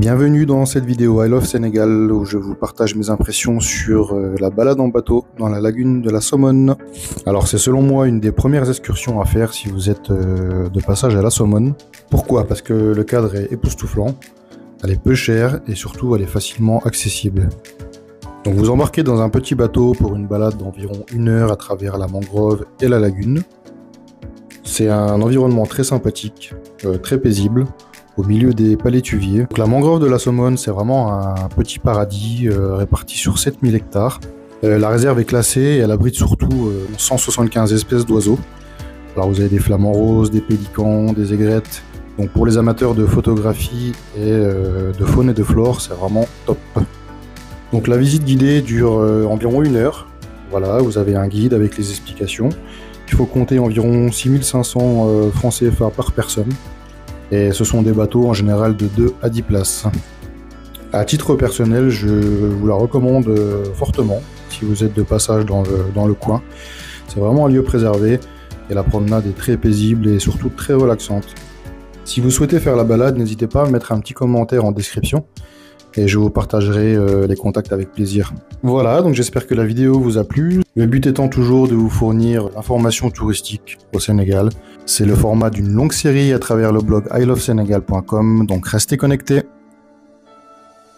Bienvenue dans cette vidéo I Love Sénégal où je vous partage mes impressions sur la balade en bateau dans la lagune de la Somone. Alors c'est selon moi une des premières excursions à faire si vous êtes de passage à la Somone. Pourquoi? Parce que le cadre est époustouflant, elle est peu chère et surtout elle est facilement accessible. Donc vous embarquez dans un petit bateau pour une balade d'environ 1 heure à travers la mangrove et la lagune. C'est un environnement très sympathique, très paisible, au milieu des palétuviers. Donc, la mangrove de la Somone, c'est vraiment un petit paradis réparti sur 7000 hectares. La réserve est classée et elle abrite surtout 175 espèces d'oiseaux. Alors vous avez des flamants roses, des pélicans, des aigrettes. Donc pour les amateurs de photographie et de faune et de flore, c'est vraiment top. Donc la visite guidée dure environ 1 heure. Voilà, vous avez un guide avec les explications. Il faut compter environ 6500 francs CFA par personne. Et ce sont des bateaux en général de 2 à 10 places. À titre personnel, je vous la recommande fortement si vous êtes de passage dans le coin. C'est vraiment un lieu préservé et la promenade est très paisible et surtout très relaxante. Si vous souhaitez faire la balade, n'hésitez pas à mettre un petit commentaire en description et je vous partagerai les contacts avec plaisir. Voilà, donc j'espère que la vidéo vous a plu. Le but étant toujours de vous fournir l'information touristique au Sénégal. C'est le format d'une longue série à travers le blog ilovesenegal.com, donc restez connectés.